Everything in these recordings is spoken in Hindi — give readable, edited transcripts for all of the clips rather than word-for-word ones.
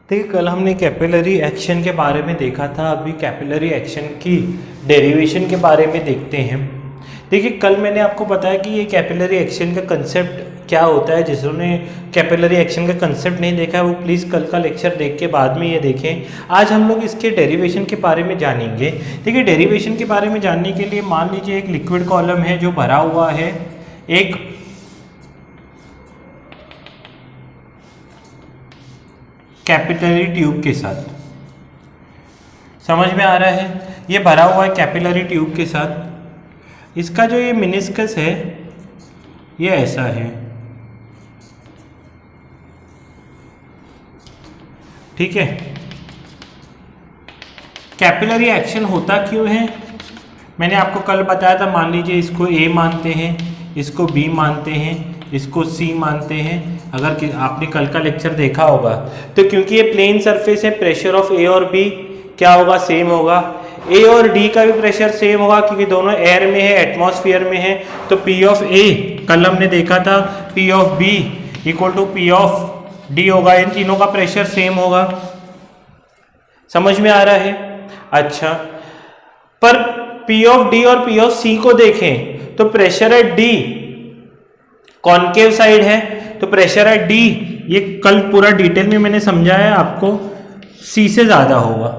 देखिए कल हमने कैपिलरी एक्शन के बारे में देखा था, अभी कैपिलरी एक्शन की डेरिवेशन के बारे में देखते हैं। देखिए कल मैंने आपको बताया कि ये कैपिलरी एक्शन का कंसेप्ट क्या होता है। जिन्होंने कैपिलरी एक्शन का कंसेप्ट नहीं देखा है वो प्लीज़ कल का लेक्चर देख के बाद में ये देखें। आज हम लोग इसके डेरिवेशन के बारे में जानेंगे। देखिए डेरिवेशन के बारे में जानने के लिए मान लीजिए एक लिक्विड कॉलम है जो भरा हुआ है एक कैपिलरी ट्यूब के साथ। समझ में आ रहा है? ये भरा हुआ है कैपिलरी ट्यूब के साथ। इसका जो ये मिनिस्कस है ये ऐसा है, ठीक है। कैपिलरी एक्शन होता क्यों है मैंने आपको कल बताया था। मान लीजिए इसको ए मानते हैं, इसको बी मानते हैं, इसको सी मानते हैं। अगर आपने कल का लेक्चर देखा होगा तो क्योंकि ये प्लेन सरफेस है, प्रेशर ऑफ ए और बी क्या होगा? सेम होगा। ए और डी का भी प्रेशर सेम होगा क्योंकि दोनों एयर में है, एटमॉस्फेयर में है। तो पी ऑफ ए कल हमने देखा था P of B equal to P of D होगा। इन तीनों का प्रेशर सेम होगा। समझ में आ रहा है? अच्छा, पर पी ऑफ डी और पी ऑफ सी को देखें तो प्रेशर है डी कॉनकेव साइड है, तो प्रेशर है डी, ये कल पूरा डिटेल में मैंने समझाया आपको, सी से ज्यादा होगा।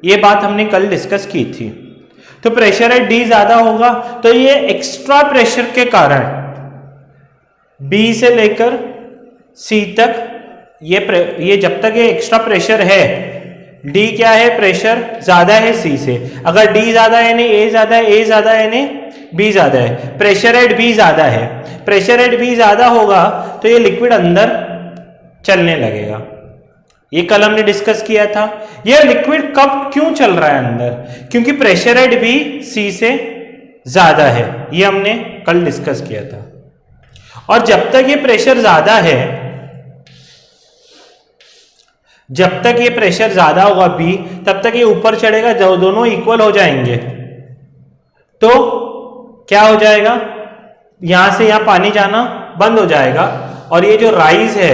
ये बात हमने कल डिस्कस की थी। तो प्रेशर है डी ज्यादा होगा तो ये एक्स्ट्रा प्रेशर के कारण बी से लेकर सी तक ये जब तक ये एक्स्ट्रा प्रेशर है, डी क्या है? प्रेशर ज्यादा है सी से। अगर डी ज्यादा है यानी ए ज्यादा है, ए ज्यादा है यानी बी ज्यादा है। प्रेशर एट बी ज्यादा है, प्रेशर एट बी ज्यादा होगा तो ये लिक्विड अंदर चलने लगेगा। ये कल हमने डिस्कस किया था। ये लिक्विड कब क्यों चल रहा है अंदर? क्योंकि प्रेशर एट बी सी से ज्यादा है। ये हमने कल डिस्कस किया था। और जब तक ये प्रेशर ज्यादा है, जब तक ये प्रेशर ज्यादा होगा बी, तब तक ये ऊपर चढ़ेगा, जब दोनों इक्वल हो जाएंगे तो क्या हो जाएगा? यहां से यहां पानी जाना बंद हो जाएगा और ये जो राइज है,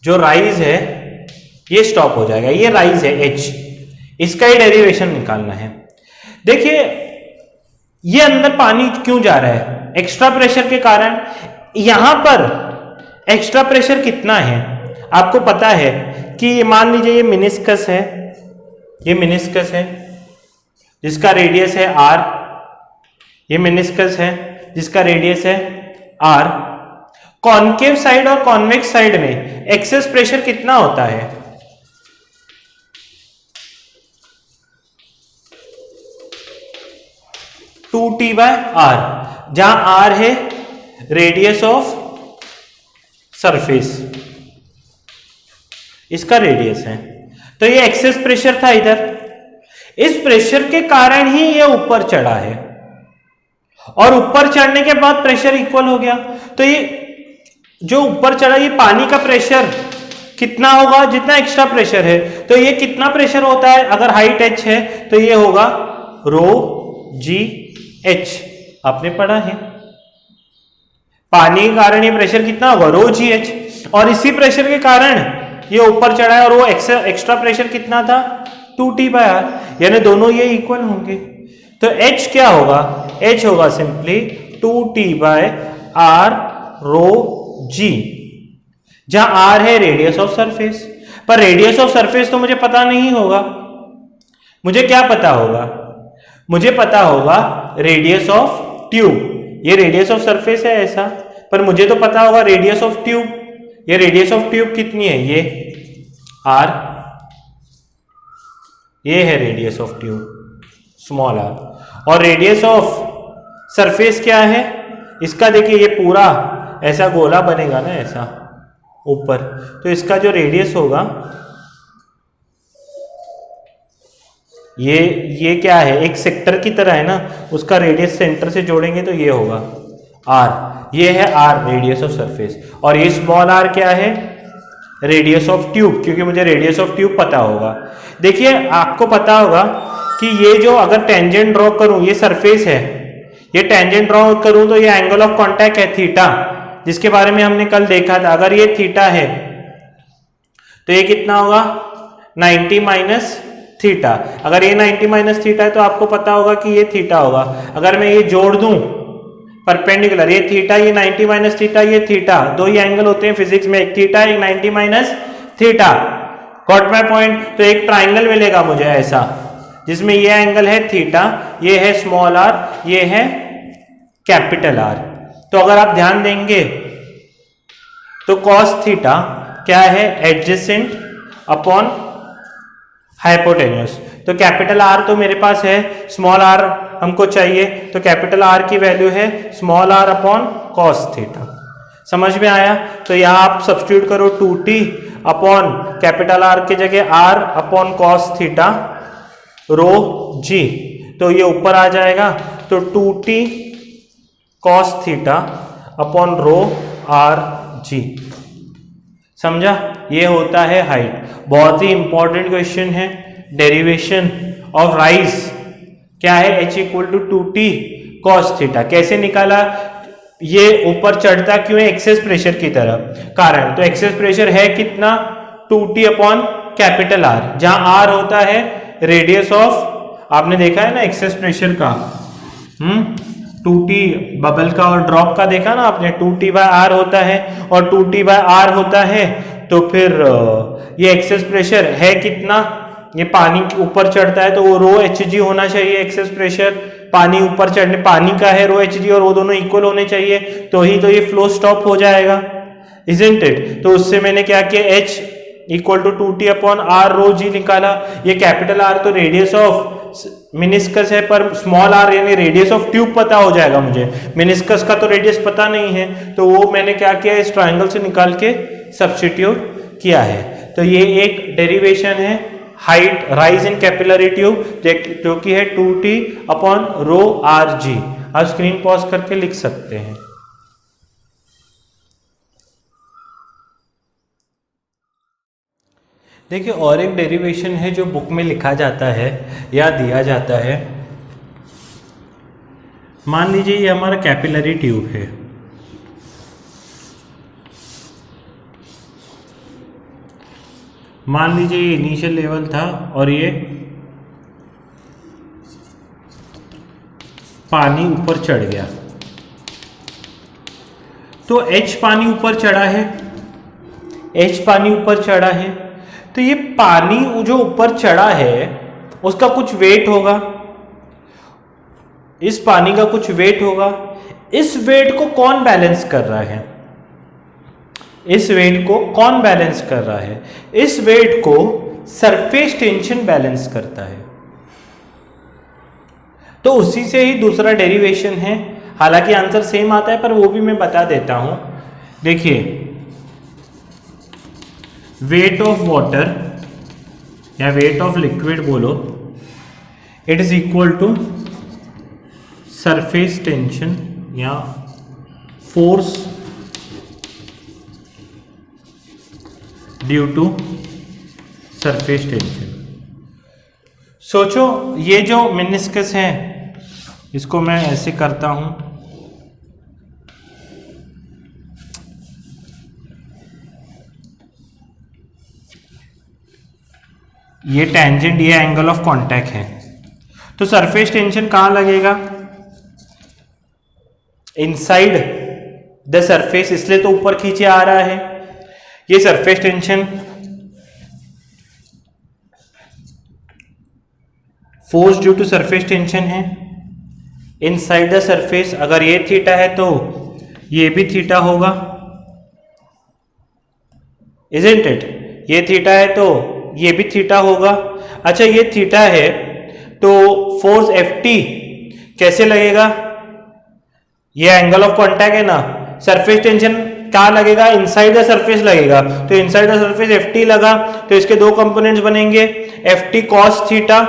जो राइज है ये स्टॉप हो जाएगा। ये राइज है एच, इसका ही डेरिवेशन निकालना है। देखिए ये अंदर पानी क्यों जा रहा है? एक्स्ट्रा प्रेशर के कारण। यहां पर एक्स्ट्रा प्रेशर कितना है आपको पता है कि मान लीजिए ये मिनिस्कस है, ये मिनिस्कस है जिसका रेडियस है आर, ये मिनिस्कस है जिसका रेडियस है आर। कॉनकेव साइड और कॉन्वेक्स साइड में एक्सेस प्रेशर कितना होता है? टू टी बाय आर, जहां आर है रेडियस ऑफ सरफेस, इसका रेडियस है। तो ये एक्सेस प्रेशर था इधर। इस प्रेशर के कारण ही ये ऊपर चढ़ा है और ऊपर चढ़ने के बाद प्रेशर इक्वल हो गया। तो ये जो ऊपर चढ़ा ये पानी का प्रेशर कितना होगा? जितना एक्स्ट्रा प्रेशर है। तो ये कितना प्रेशर होता है? अगर हाइट एच है तो ये होगा रो जी एच, आपने पढ़ा है। पानी के कारण ये प्रेशर कितना होगा? रो जी एच। और इसी प्रेशर के कारण ये ऊपर चढ़ा है और वो एक्स्ट्रा प्रेशर कितना था? 2T बाय आर, यानी दोनों ये इक्वल होंगे। तो H क्या होगा? H होगा simply 2T bye are rho जी, जहां आर है रेडियस ऑफ सरफेस। पर रेडियस ऑफ सरफेस तो मुझे पता नहीं होगा। मुझे क्या पता होगा? मुझे पता होगा रेडियस ऑफ ट्यूब। ये रेडियस ऑफ सरफेस है ऐसा, पर मुझे तो पता होगा रेडियस ऑफ ट्यूब। ये रेडियस ऑफ ट्यूब कितनी है? ये आर, ये है radius of tube small R. और रेडियस ऑफ सरफेस क्या है इसका? देखिए ये पूरा ऐसा गोला बनेगा ना ऐसा ऊपर, तो इसका जो रेडियस होगा ये क्या है? एक सेक्टर की तरह है ना, उसका रेडियस सेंटर से जोड़ेंगे तो ये होगा आर। ये है आर रेडियस ऑफ सरफेस। और ये स्मॉल आर क्या है? रेडियस ऑफ ट्यूब, क्योंकि मुझे रेडियस ऑफ ट्यूब पता होगा। देखिए आपको पता होगा कि ये जो अगर टेंजेंट ड्रॉ करूं, ये सरफेस है, ये टेंजेंट ड्रॉ करूं तो ये एंगल ऑफ कांटेक्ट है थीटा, जिसके बारे में हमने कल देखा था। अगर ये थीटा है तो ये कितना होगा 90 माइनस थीटा। अगर ये 90 माइनस थीटा है तो आपको पता होगा कि ये थीटा होगा। अगर मैं ये जोड़ दूं परपेंडिकुलर, ये थीटा, ये 90 माइनस थीटा, ये थीटा, दो ही एंगल होते हैं फिजिक्स में, एक थीटा एक 90 minus theta. Got my point. तो एक ट्राइंगल मिलेगा मुझे ऐसा, जिसमें ये एंगल है थीटा, ये है स्मॉल आर, ये है कैपिटल आर। तो अगर आप ध्यान देंगे तो कॉस थीटा क्या है, एडजेसेंट अपॉन हाइपोटेन्यूस। तो कैपिटल आर तो मेरे पास है, स्मॉल आर हमको चाहिए, तो कैपिटल आर की वैल्यू है small R upon cos theta. समझ में आया? तो यहां आप सब्स्टिट्यूट करो 2t अपॉन कैपिटल आर की जगह r upon cos theta rho g, तो ये ऊपर आ जाएगा। तो 2t cos theta upon rho are g. समझा? ये होता है हाइट। बहुत ही इंपॉर्टेंट क्वेश्चन है। डेरिवेशन ऑफ राइज क्या है, h equal to 2t cos theta. कैसे निकाला? ये ऊपर चढ़ता क्यों है, एक्सेस प्रेशर की तरह कारण। तो एक्सेस प्रेशर है कितना, 2t अपॉन कैपिटल आर, जहां आर होता है रेडियस ऑफ, आपने देखा है ना एक्सेस प्रेशर का, 2t बबल का और ड्रॉप का देखा ना आपने, 2t बाय आर होता है और 2t बाय आर होता है। तो फिर ये एक्सेस प्रेशर है कितना, ये पानी के ऊपर चढ़ता है तो वो रो एच जी होना चाहिए एक्सेस प्रेशर। पानी ऊपर चढ़ने, पानी का है रो एच जी और वो दोनों इक्वल होने चाहिए, तो ही तो ये फ्लो स्टॉप हो जाएगा, इजंट इट। तो उससे मैंने क्या किया, h equal to 2t upon r rho g निकाला। ये कैपिटल आर तो रेडियस ऑफ मिनिस्कस है, पर स्मॉल आर यानी रेडियस ऑफ ट्यूब पता हो जाएगा मुझे, मिनिस्कस का तो रेडियस पता नहीं है। तो वो मैंने क्या किया, इस ट्राइंगल से निकाल के सब्स्टिट्यूट किया है। तो ये एक डेरिवेशन है height rise in capillary tube, जो कि है 2t upon rho R G. आप स्क्रीन पॉज करके लिख सकते हैं। देखिए और एक डेरिवेशन है जो बुक में लिखा जाता है या दिया जाता है। मान लीजिए ये हमारा कैपिलरी ट्यूब है, मान लीजिए ये इनिशियल लेवल था और ये पानी ऊपर चढ़ गया, तो h पानी ऊपर चढ़ा है, h पानी ऊपर चढ़ा है, तो ये पानी जो ऊपर चढ़ा है उसका कुछ वेट होगा, इस पानी का कुछ वेट होगा। इस वेट को कौन बैलेंस कर रहा है, इस वेट को कौन बैलेंस कर रहा है, इस वेट को सरफेस टेंशन बैलेंस करता है। तो उसी से ही दूसरा डेरिवेशन है, हालांकि आंसर सेम आता है पर वो भी मैं बता देता हूं। देखिए वेट ऑफ वाटर या वेट ऑफ लिक्विड बोलो, it is equal to surface tension या force due to surface tension. सोचो ये जो मेनिस्कस है इसको मैं ऐसे करता हूं, ये टेंजेंट, ये एंगल ऑफ कांटेक्ट है, तो सरफेस टेंशन कहां लगेगा, इनसाइड द सरफेस, इसलिए तो ऊपर खींचे आ रहा है। ये surface tension force due to surface tension है इनसाइड द सरफेस। अगर ये थीटा है तो ये भी थीटा होगा, इजंट इट। ये थीटा है तो ये भी थीटा होगा। अच्छा ये थीटा है तो फोर्स Ft कैसे लगेगा, ये एंगल ऑफ कांटेक्ट है ना, सरफेस टेंशन क्या लगेगा, इनसाइड द सरफेस लगेगा, तो इनसाइड द सरफेस Ft लगा, तो इसके दो कंपोनेंट्स बनेंगे, Ft cos थीटा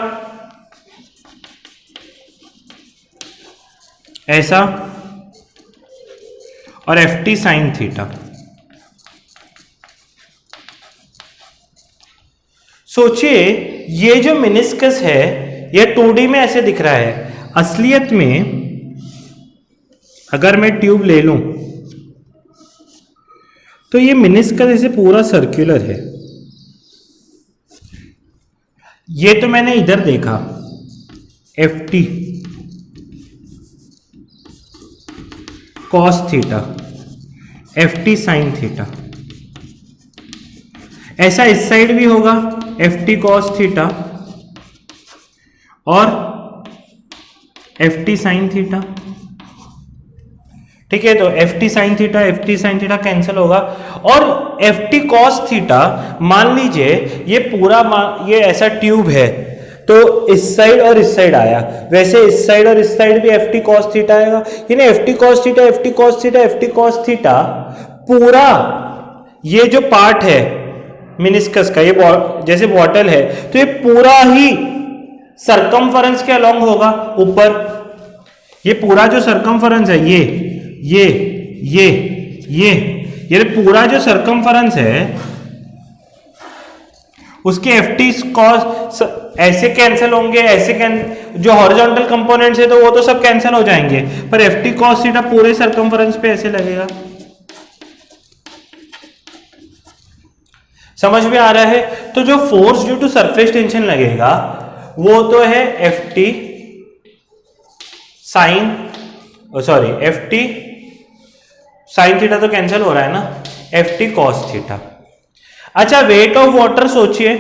ऐसा और Ft sin थीटा। सोचिए ये जो मेनिस्कस है ये 2D में ऐसे दिख रहा है, असलियत में अगर मैं ट्यूब ले लूं तो ये मिनिस्कस ऐसे पूरा सर्कुलर है। ये तो मैंने इधर देखा FT cos theta, FT sin theta, ऐसा इस साइड भी होगा FT cos थीटा और FT sin थीटा। ठीक है, तो FT sin थीटा कैंसिल होगा और FT cos थीटा, मान लीजिए ये पूरा ये ऐसा ट्यूब है तो इस साइड और इस साइड आया, वैसे इस साइड और इस साइड भी FT cos थीटा आएगा, यानी FT cos theta, FT cos theta, FT cos theta, पूरा ये जो पार्ट है मिनिस्कस का, ये जैसे बॉटल है तो ये पूरा ही सरकमफरेंस के अलोंग होगा ऊपर। ये पूरा जो सरकमफरेंस है ये पूरा जो सरकमफरेंस है उसके FT cos ऐसे कैंसिल होंगे, ऐसे जो हॉरिजॉन्टल कंपोनेंट्स है तो वो तो सब कैंसिल हो जाएंगे, पर FT cos थीटा पूरे सरकमफरेंस पे ऐसे लगेगा। समझ में आ रहा है? तो जो force due to surface tension लगेगा वो तो है FT साइन थीटा तो कैंसिल हो रहा है ना, FT cos थीटा। अच्छा, वेट ऑफ वाटर सोचिए,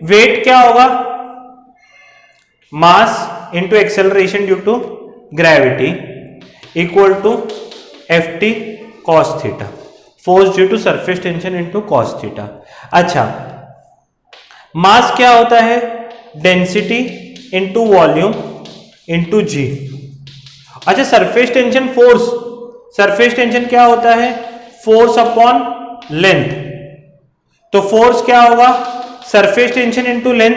वेट क्या होगा? Mass into acceleration due to gravity equal to FT cos theta, force due to surface tension into cos theta. अच्छा, मास क्या होता है? Density into volume into g. अच्छा, surface tension force, surface tension क्या होता है? Force upon length. तो फोर्स क्या होगा? Surface tension into length.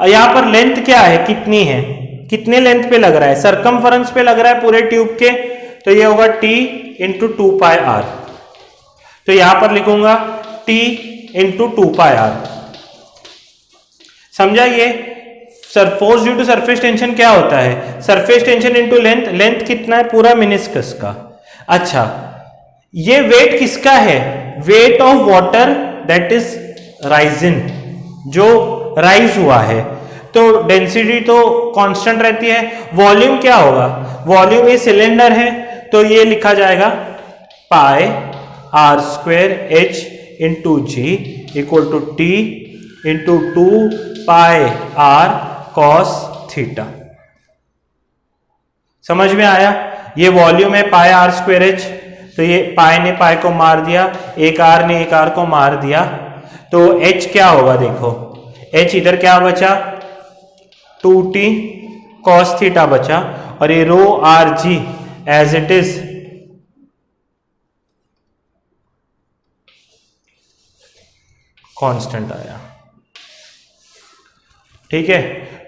यहां पर लेंथ क्या है, कितनी है, कितने लेंथ पे लग रहा है? सरकमफरेंस पे लग रहा है पूरे ट्यूब के, तो ये होगा T इंटू 2πr। तो यहां पर लिखूंगा T इंटू 2πr। समझा? ये force due to surface tension क्या होता है? Surface tension into length. Length कितना है? पूरा मिनिस्कस का। अच्छा, ये वेट किसका है? Weight of water that is rising, जो राइज हुआ है। तो डेंसिटी तो कांस्टेंट रहती है। वॉल्यूम क्या होगा? वॉल्यूम ये सिलेंडर है तो ये लिखा जाएगा pi r square h into g equal to T into 2πr cos theta. समझ में आया? ये वॉल्यूम है पाई r स्क्वायर h, तो ये पाई ने पाई को मार दिया, एक r ने एक r को मार दिया, तो h क्या होगा? देखो h इधर क्या बचा? 2t cos थीटा बचा, और ये rho are g as it is constant आया। ठीक है,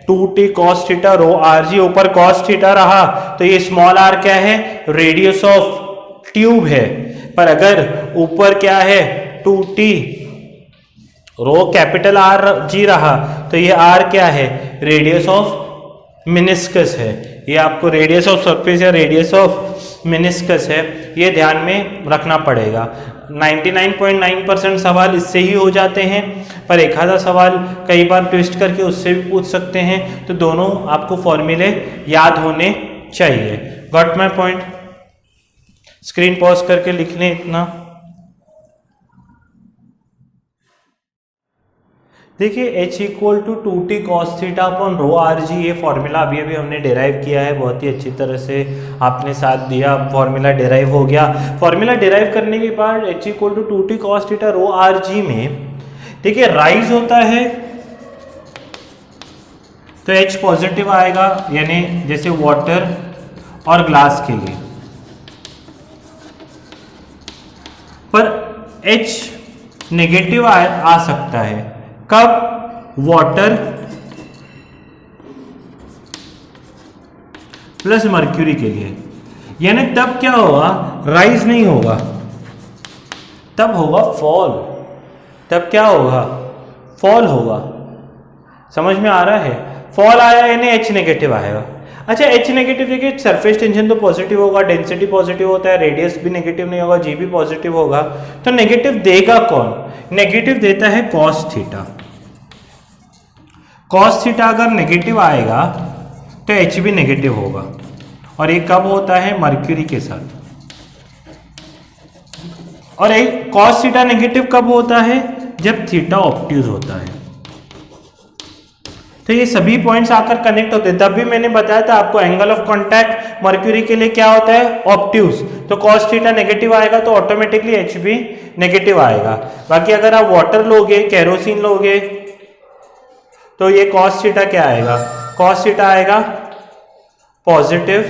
2t cos theta rho are g, ऊपर cos थीटा रहा, तो ये स्मॉल r क्या है? रेडियस ऑफ ट्यूब है। पर अगर ऊपर क्या है? 2t रो कैपिटल R जी रहा, तो ये r क्या है? रेडियस ऑफ मिनिस्कस है। ये आपको रेडियस ऑफ सरफेस या रेडियस ऑफ मिनिस्कस है, ये ध्यान में रखना पड़ेगा। 99.9% सवाल इससे ही हो जाते हैं, पर एक आधा सवाल कई बार ट्विस्ट करके उससे भी पूछ सकते हैं, तो दोनों आपको फॉर्मूले याद होने चाहिए। Got my point? Screen pause करके लिख लें इतना। देखिए h equal to 2t cos theta upon rho are g, ये फॉर्मूला अभी अभी हमने डिराइव किया है, बहुत ही अच्छी तरह से आपने साथ दिया, फॉर्मूला डिराइव हो गया। फॉर्मूला डिराइव करने के बाद h equal to 2t cos theta rho are g में देखिए राइज होता है तो h पॉजिटिव आएगा, यानी जैसे वाटर और ग्लास के लिए, पर h नेगेटिव आ सकता है। कब? वाटर प्लस मर्क्यूरी के लिए, यानी तब क्या होगा? राइज नहीं होगा, तब होगा फॉल। तब क्या होगा? फॉल होगा। समझ में आ रहा है? फॉल आया यानी H नेगेटिव आएगा। अच्छा H नेगेटिव देखिए, सरफेस टेंशन तो पॉजिटिव होगा, डेंसिटी पॉजिटिव होता है, रेडियस भी नेगेटिव नहीं होगा, G भी पॉजिटिव होगा, तो नेगेटिव देगा कौन? नेगेटिव देता है कॉस थीटा। कॉस थीटा अगर नेगेटिव आएगा तो H भी नेगेटिव होगा, और ये कब होता है? मर्क्यूरी के साथ। और एक कॉस थीटा नेगेटिव कब होता है? जब थीटा ऑब्ट्यूज होता है। तो ये सभी पॉइंट्स आकर कनेक्ट होते हैं। तब भी मैंने बताया था आपको, एंगल ऑफ कांटेक्ट मर्क्यूरी के लिए क्या होता है? ऑब्ट्यूज। तो कॉस थीटा नेगेटिव आएगा तो ऑटोमेटिकली H भी नेगेटिव आएगा। बाकी अगर आप वाटर लोगे, केरोसिन लोगे, तो ये कॉस थीटा क्या आएगा? कॉस थीटा आएगा पॉजिटिव,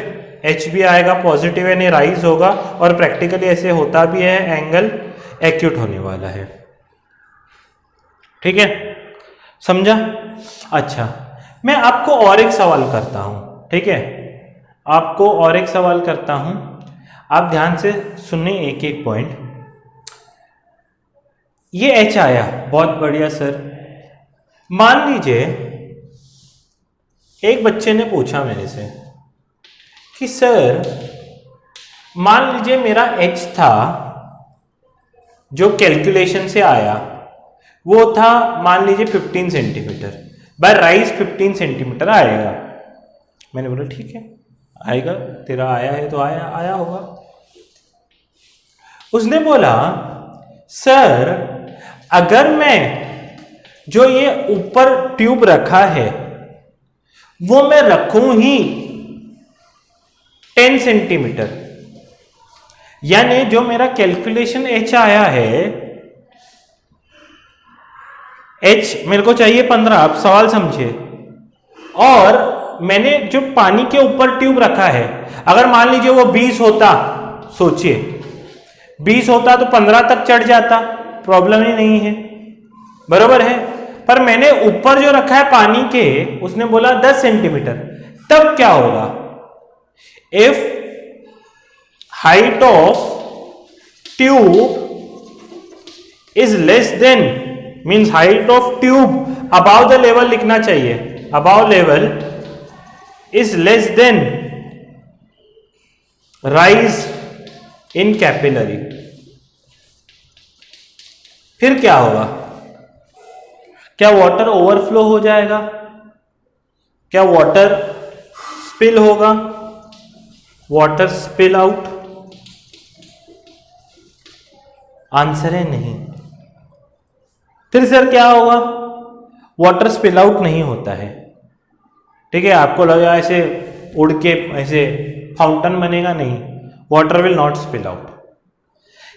H भी आएगा पॉजिटिव, यानी राइज होगा, और प्रैक्टिकली ऐसे होता भी है, एंगल एक्यूट होने वाला है। ठीक है, समझा? अच्छा, मैं आपको और एक सवाल करता हूं, ठीक है, आपको और एक सवाल करता हूं, आप ध्यान से सुनिए एक एक पॉइंट। ये H आया, बहुत बढ़िया सर। मान लीजिए एक बच्चे ने पूछा मेरे से कि सर मान लीजिए मेरा H था जो कैलकुलेशन से आया, वो था मान लीजिए 15 सेंटीमीटर, बाय राइज 15 सेंटीमीटर आएगा। मैंने बोला ठीक है आएगा, तेरा आया है तो आया होगा। उसने बोला सर अगर मैं जो ये ऊपर ट्यूब रखा है वो मैं रखूं ही 10 सेंटीमीटर, यानी जो मेरा कैलकुलेशन H आया है, H मेरे को चाहिए 15, आप सवाल समझिए, और मैंने जो पानी के ऊपर ट्यूब रखा है, अगर मान लीजिए वो 20 होता, सोचिए 20 होता तो 15 तक चढ़ जाता, प्रॉब्लम ही नहीं है, बरोबर है। पर मैंने ऊपर जो रखा है पानी के, उसने बोला 10 सेंटीमीटर, तब क्या होगा? If height of tube is less than, means height of tube above the level लिखना चाहिए, above level is less than rise in capillary, फिर क्या होगा? क्या वाटर ओवरफ्लो हो जाएगा? क्या वाटर स्पिल होगा? Water spill out? आंसर है नहीं। फिर सर क्या होगा? वाटर स्पिल आउट नहीं होता है, ठीक है। आपको लगा ऐसे उड़ के ऐसे फाउंटेन बनेगा, नहीं, water will not spill out.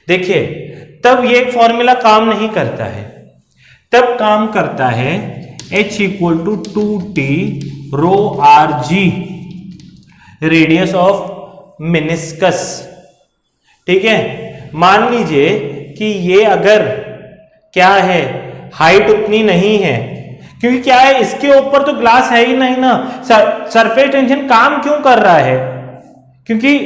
देखिए तब ये फॉर्मूला काम नहीं करता है, तब काम करता है H equal to 2T rho are g, radius of meniscus, ठीक है। मान लीजिए कि ये अगर क्या है, हाइट उतनी नहीं है, क्योंकि क्या है इसके ऊपर तो ग्लास है ही नहीं ना, सरफेस टेंशन काम क्यों कर रहा है? क्योंकि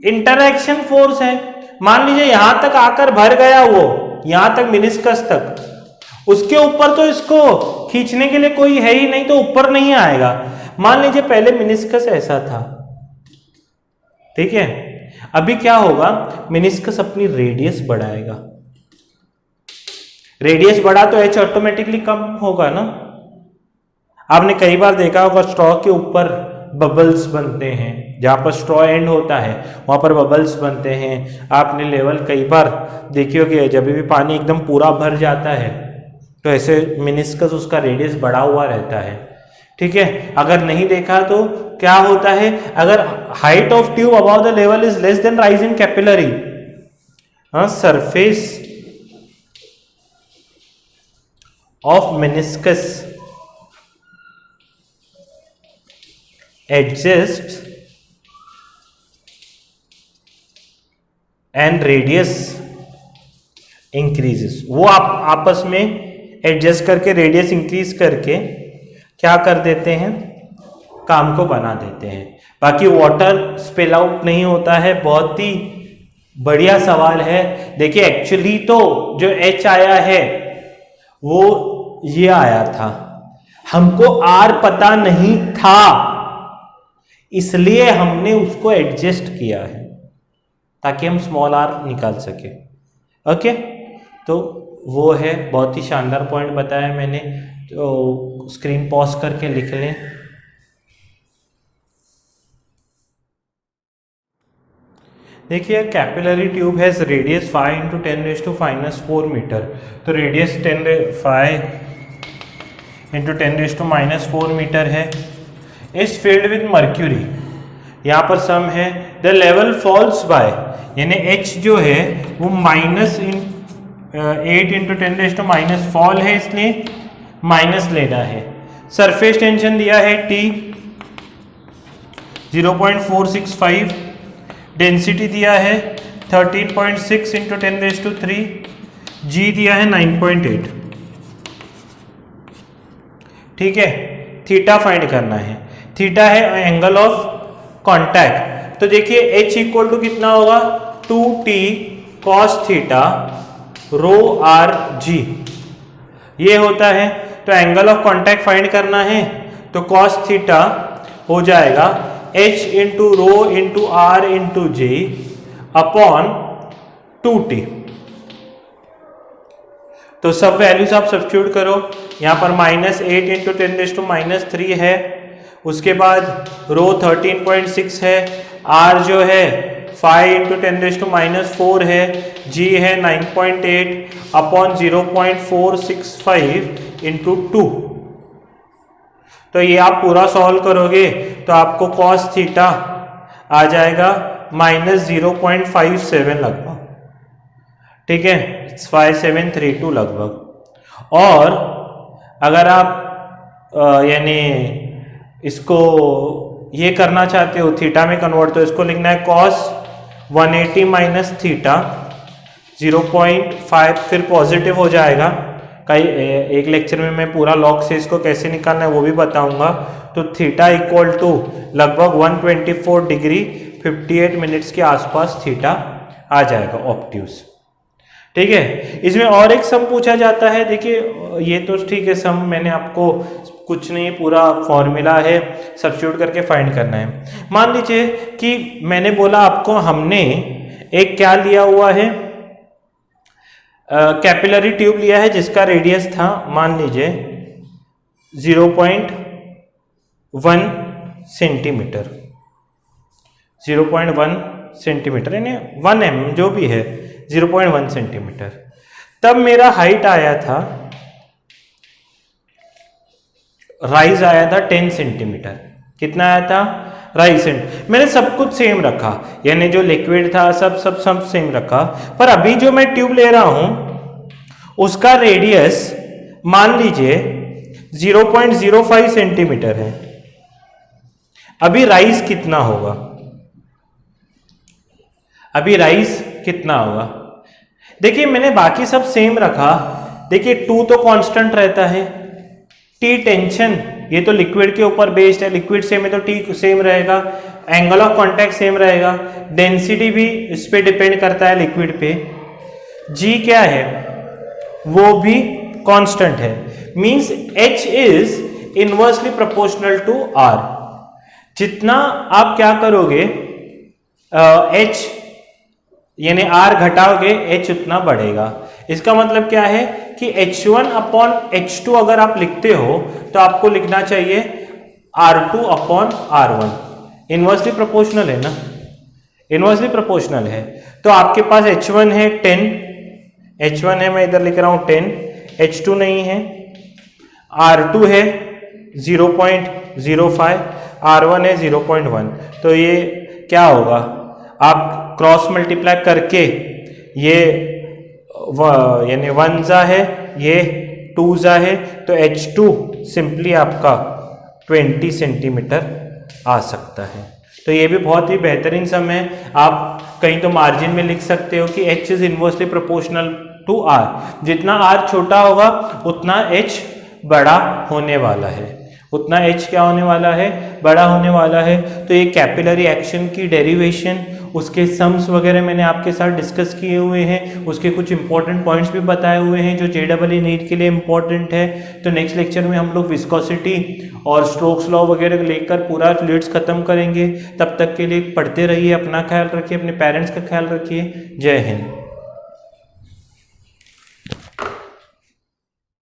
इंटरैक्शन फोर्स है। मान लीजिए यहां तक आकर भर गया, वो यहां तक मेनिस्कस तक, उसके ऊपर तो इसको खींचने के लिए कोई है ही नहीं, तो ऊपर नहीं आएगा। मान लीजिए पहले मेनिस्कस ऐसा था, ठीक है, अभी क्या होगा, मेनिस्कस अपनी रेडियस बढ़ाएगा, रेडियस बढ़ा तो H ऑटोमेटिकली कम होगा ना। आपने कई बार देखा होगा स्ट्रॉ के ऊपर बबल्स बनते हैं, जहां पर स्ट्रॉ एंड होता है वहां पर बबल्स बनते हैं। आपने लेवल कई बार देखी होगी, जब भी पानी एकदम पूरा भर जाता है तो ऐसे मेनिस्कस उसका रेडियस बढ़ा हुआ रहता है, ठीक है। अगर नहीं देखा तो क्या होता है, अगर height of tube above the level is less than rise in capillary, surface of meniscus adjust and radius increases. वो आप आपस में एडजस्ट करके रेडियस इंक्रीज करके क्या कर देते हैं, काम को बना देते हैं। बाकी वाटर स्पिल आउट नहीं होता है। बहुत ही बढ़िया सवाल है। देखिए एक्चुअली तो जो H आया है वो ये आया था, हमको R पता नहीं था, इसलिए हमने उसको एडजस्ट किया है ताकि हम स्मॉल r निकाल सके। ओके, तो वो है, बहुत ही शानदार पॉइंट बताया मैंने। तो स्क्रीन पॉज करके लिख लें। देखिए, capillary tube has radius 5 × 10⁻⁻⁴ metre. तो रेडियस 5 × 10⁻⁻⁴ मीटर है। इज फिल्ड विद मर्क्यूरी, यहाँ पर सम है। द लेवल फॉल्स बाय, यानी H जो है वो -8 × 10⁻⁻⁴ फॉल है, इसलिए माइनस लेना है। सरफेस टेंशन दिया है T 0.465, डेंसिटी दिया है 13.6 × 10⁻³ G दिया है 9.8। ठीक है, थीटा फाइंड करना है। थीटा है एंगल ऑफ कांटेक्ट। तो देखिए H इक्वल टू कितना होगा, 2t cos थीटा रो r g, ये होता है। तो एंगल ऑफ कांटेक्ट फाइंड करना है, तो cos थीटा हो जाएगा h into rho into r into g upon 2t। तो सब वैल्यूज आप सब्स्टिट्यूट करो। यहाँ पर -8 × 10⁻³ है, उसके बाद रो 13.6 है, r जो है 5 × 10⁻⁴ है, g है 9.8 अपॉन 0.465 × 2। तो ये आप पूरा सॉल्व करोगे तो आपको cos थीटा आ जाएगा -0.57 लगभग। ठीक है, 5732 लगभग। और अगर आप यानी इसको ये करना चाहते हो थीटा में कन्वर्ट, तो इसको लिखना है cos 180 माइनस थीटा 0.5, फिर पॉजिटिव हो जाएगा। कई एक लेक्चर में मैं पूरा लॉग से इसको कैसे निकालना है वो भी बताऊंगा। तो थीटा इक्वल टू लगभग 124 डिग्री 58 मिनट्स के आसपास थीटा आ जाएगा ऑब्ट्यूज। ठीक है, इसमें और एक सम पूछा जाता है। देखिए ये तो ठीक है, सम मैंने आपको कुछ नहीं, पूरा फॉर्मूला है, सब्स्टिट्यूट करके फाइंड करना है। मान लीजिए कि मैंने बोला आपको, हमने एक क्या लिया हुआ है, कैपिलरी ट्यूब लिया है जिसका रेडियस था मान लीजिए 0.1 सेंटीमीटर, 0.1 सेंटीमीटर यानी 1 mm जो भी है, 0.1 सेंटीमीटर। तब मेरा हाइट आया था, राइज आया था 10 सेंटीमीटर। कितना आया था राइज सेंट। मैंने सब कुछ सेम रखा, यानी जो लिक्विड था सब सेम रखा। पर अभी जो मैं ट्यूब ले रहा हूं उसका रेडियस मान लीजिए 0.05 सेंटीमीटर है। अभी राइज कितना होगा, अभी राइज कितना होगा? देखिए मैंने बाकी सब सेम रखा। देखिए 2 तो कांस्टेंट रहता है, T टेंशन ये तो लिक्विड के ऊपर बेस्ड है, लिक्विड सेम है तो T सेम रहेगा, एंगल ऑफ कांटेक्ट सेम रहेगा, डेंसिटी भी इस पे डिपेंड करता है लिक्विड पे, G क्या है वो भी कांस्टेंट है। Means H is inversely proportional to R। जितना आप क्या करोगे H यानी R घटाओगे H उतना बढ़ेगा। इसका मतलब क्या है कि H1 अपॉन H2 अगर आप लिखते हो तो आपको लिखना चाहिए R2 upon R1। Inversely proportional है ना, इनवर्सली प्रोपोर्शनल है। तो आपके पास H1 है 10, H1 है, मैं इधर लिख रहा हूं 10, H2 नहीं है, R2 है 0.05, R1 है 0.1। तो ये क्या होगा, आप क्रॉस मल्टीप्लाई करके ये यानी 1 जा है, ये 2 जा है, तो H2 सिंपली आपका 20 सेंटीमीटर आ सकता है। तो ये भी बहुत ही बेहतरीन सम है। आप कहीं तो मार्जिन में लिख सकते हो कि H is inversely proportional to R। जितना R छोटा होगा उतना H बड़ा होने वाला है, उतना H क्या होने वाला है, बड़ा होने वाला है। तो ये कैपिलरी एक्शन की डेरिवेशन उसके सम्स वगैरह मैंने आपके साथ डिस्कस किए हुए हैं, उसके कुछ इंपॉर्टेंट पॉइंट्स भी बताए हुए हैं जो JEE नीट के लिए इंपॉर्टेंट है। तो नेक्स्ट लेक्चर में हम लोग विस्कोसिटी और स्टोक्स लॉ वगैरह लेकर पूरा फ्लूइड्स खत्म करेंगे। तब तक के लिए पढ़ते रहिए, अपना ख्याल रखिए, अपने पेरेंट्स का ख्याल रखिए। जय हिंद।